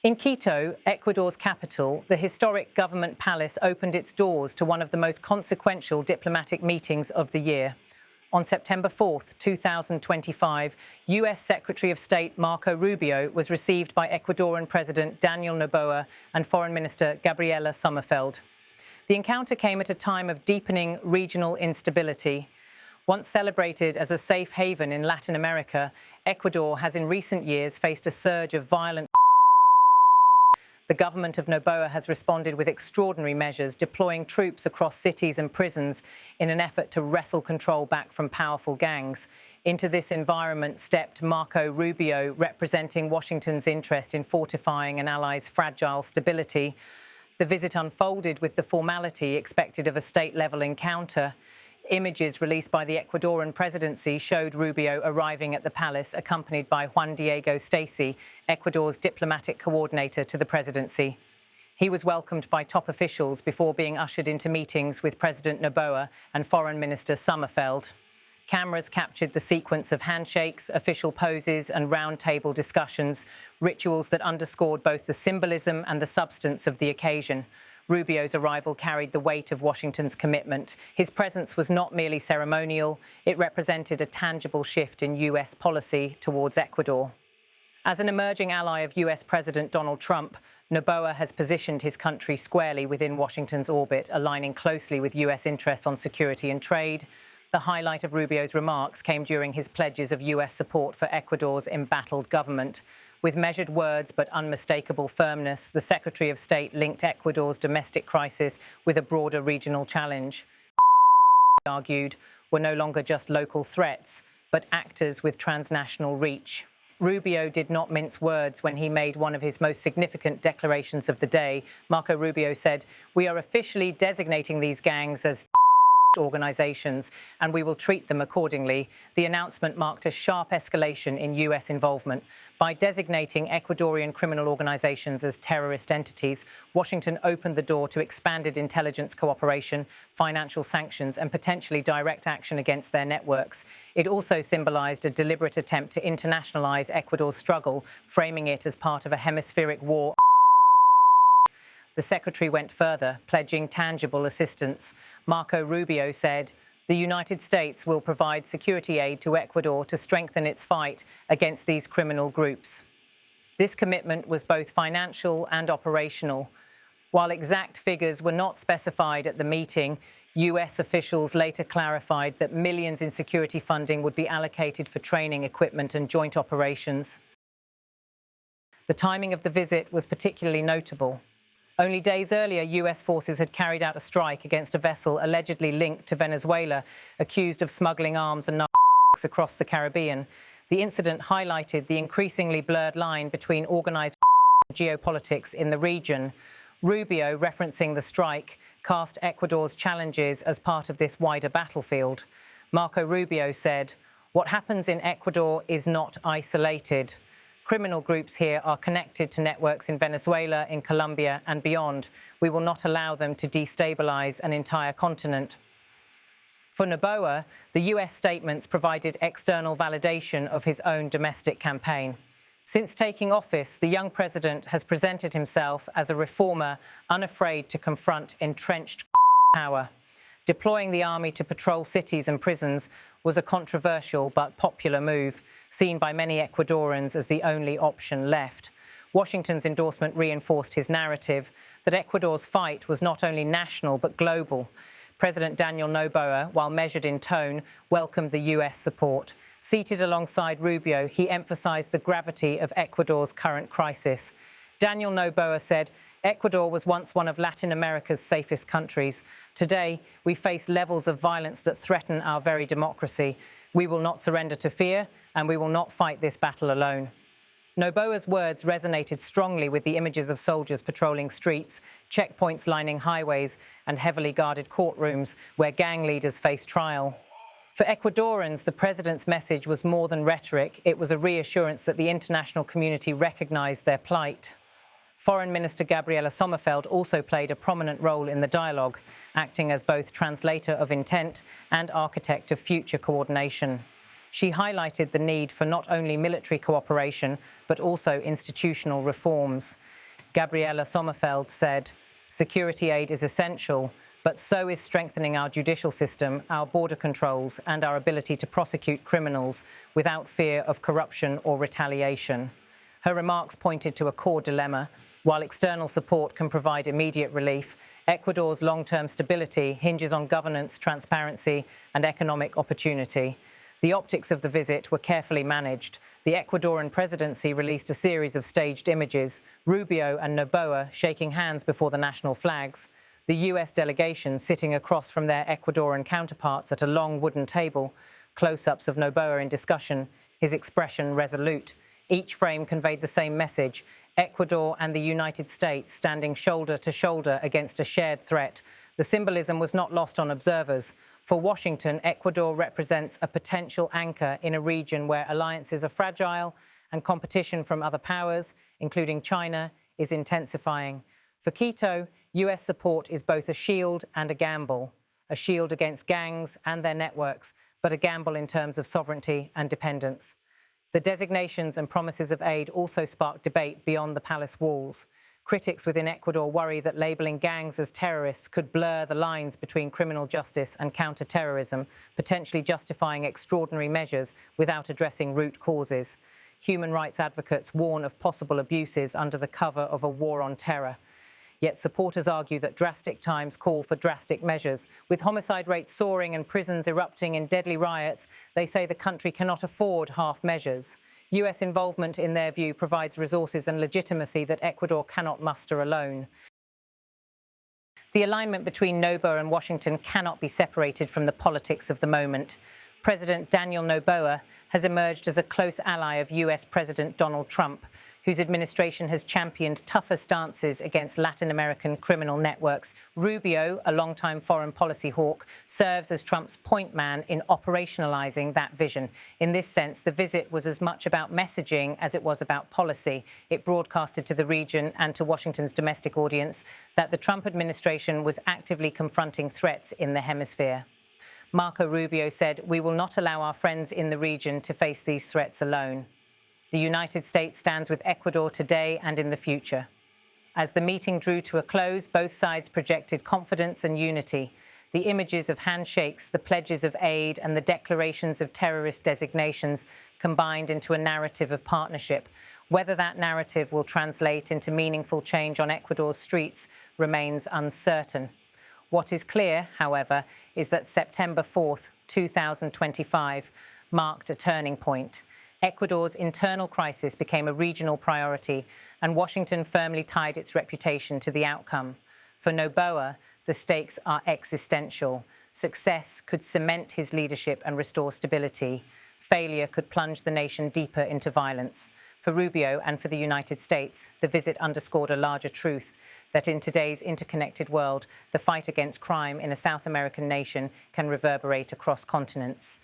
In Quito, Ecuador's capital, the historic government palace opened its doors to one of the most consequential diplomatic meetings of the year. On September 4, 2025, US Secretary of State Marco Rubio was received by Ecuadorian President Daniel Noboa and Foreign Minister Gabriela Sommerfeld. The encounter came at a time of deepening regional instability. Once celebrated as a safe haven in Latin America, Ecuador has in recent years faced a surge of violent. The government of Noboa has responded with extraordinary measures, deploying troops across cities and prisons in an effort to wrestle control back from powerful gangs. Into this environment stepped Marco Rubio, representing Washington's interest in fortifying an ally's fragile stability. The visit unfolded with the formality expected of a state-level encounter. Images released by the Ecuadorian presidency showed Rubio arriving at the palace, accompanied by Juan Diego Stacy, Ecuador's diplomatic coordinator to the presidency. He was welcomed by top officials before being ushered into meetings with President Noboa and Foreign Minister Sommerfeld. Cameras captured the sequence of handshakes, official poses and round-table discussions, rituals that underscored both the symbolism and the substance of the occasion. Rubio's arrival carried the weight of Washington's commitment. His presence was not merely ceremonial, it represented a tangible shift in US policy towards Ecuador. As an emerging ally of US President Donald Trump, Noboa has positioned his country squarely within Washington's orbit, aligning closely with US interests on security and trade. The highlight of Rubio's remarks came during his pledges of US support for Ecuador's embattled government. With measured words but unmistakable firmness, the Secretary of State linked Ecuador's domestic crisis with a broader regional challenge. Argued, were no longer just local threats, but actors with transnational reach. Rubio did not mince words when he made one of his most significant declarations of the day. Marco Rubio said, "We are officially designating these gangs as organizations, and we will treat them accordingly." The announcement marked a sharp escalation in US involvement. By designating Ecuadorian criminal organizations as terrorist entities, Washington opened the door to expanded intelligence cooperation, financial sanctions, and potentially direct action against their networks. It also symbolized a deliberate attempt to internationalize Ecuador's struggle, framing it as part of a hemispheric war. The secretary went further, pledging tangible assistance. Marco Rubio said, "The United States will provide security aid to Ecuador to strengthen its fight against these criminal groups." This commitment was both financial and operational. While exact figures were not specified at the meeting, US officials later clarified that millions in security funding would be allocated for training, equipment, and joint operations. The timing of the visit was particularly notable. Only days earlier, US forces had carried out a strike against a vessel allegedly linked to Venezuela, accused of smuggling arms and narcotics across the Caribbean. The incident highlighted the increasingly blurred line between organized geopolitics in the region. Rubio, referencing the strike, cast Ecuador's challenges as part of this wider battlefield. Marco Rubio said, "What happens in Ecuador is not isolated. Criminal groups here are connected to networks in Venezuela, in Colombia, and beyond. We will not allow them to destabilize an entire continent." For Noboa, the US statements provided external validation of his own domestic campaign. Since taking office, the young president has presented himself as a reformer, unafraid to confront entrenched power. Deploying the army to patrol cities and prisons was a controversial but popular move, seen by many Ecuadorians as the only option left. Washington's endorsement reinforced his narrative that Ecuador's fight was not only national but global. President Daniel Noboa, while measured in tone, welcomed the US support. Seated alongside Rubio, he emphasized the gravity of Ecuador's current crisis. Daniel Noboa said, "Ecuador was once one of Latin America's safest countries. Today, we face levels of violence that threaten our very democracy. We will not surrender to fear, and we will not fight this battle alone." Noboa's words resonated strongly with the images of soldiers patrolling streets, checkpoints lining highways, and heavily guarded courtrooms where gang leaders face trial. For Ecuadorians, the president's message was more than rhetoric. It was a reassurance that the international community recognized their plight. Foreign Minister Gabriela Sommerfeld also played a prominent role in the dialogue, acting as both translator of intent and architect of future coordination. She highlighted the need for not only military cooperation, but also institutional reforms. Gabriela Sommerfeld, said, "Security aid is essential, but so is strengthening our judicial system, our border controls, and our ability to prosecute criminals without fear of corruption or retaliation." Her remarks pointed to a core dilemma. While external support can provide immediate relief, Ecuador's long-term stability hinges on governance, transparency, and economic opportunity. The optics of the visit were carefully managed. The Ecuadorian presidency released a series of staged images, Rubio and Noboa shaking hands before the national flags, the US delegation sitting across from their Ecuadorian counterparts at a long wooden table, close-ups of Noboa in discussion, his expression resolute. Each frame conveyed the same message: Ecuador and the United States standing shoulder to shoulder against a shared threat. The symbolism was not lost on observers. For Washington, Ecuador represents a potential anchor in a region where alliances are fragile and competition from other powers, including China, is intensifying. For Quito, US support is both a shield and a gamble against gangs and their networks, but a gamble in terms of sovereignty and dependence. The designations and promises of aid also sparked debate beyond the palace walls. Critics within Ecuador worry that labeling gangs as terrorists could blur the lines between criminal justice and counter-terrorism, potentially justifying extraordinary measures without addressing root causes. Human rights advocates warn of possible abuses under the cover of a war on terror. Yet supporters argue that drastic times call for drastic measures. With homicide rates soaring and prisons erupting in deadly riots, they say the country cannot afford half measures. US involvement, in their view, provides resources and legitimacy that Ecuador cannot muster alone. The alignment between Noboa and Washington cannot be separated from the politics of the moment. President Daniel Noboa has emerged as a close ally of US President Donald Trump, whose administration has championed tougher stances against Latin American criminal networks. Rubio, a longtime foreign policy hawk, serves as Trump's point man in operationalizing that vision. In this sense, the visit was as much about messaging as it was about policy. It broadcasted to the region and to Washington's domestic audience that the Trump administration was actively confronting threats in the hemisphere. Marco Rubio said, "We will not allow our friends in the region to face these threats alone." The United States stands with Ecuador today and in the future. As the meeting drew to a close, both sides projected confidence and unity. The images of handshakes, the pledges of aid, and the declarations of terrorist designations combined into a narrative of partnership. Whether that narrative will translate into meaningful change on Ecuador's streets remains uncertain. What is clear, however, is that September 4th, 2025, marked a turning point. Ecuador's internal crisis became a regional priority, and Washington firmly tied its reputation to the outcome. For Noboa, the stakes are existential. Success could cement his leadership and restore stability. Failure could plunge the nation deeper into violence. For Rubio and for the United States, the visit underscored a larger truth, that in today's interconnected world, the fight against crime in a South American nation can reverberate across continents.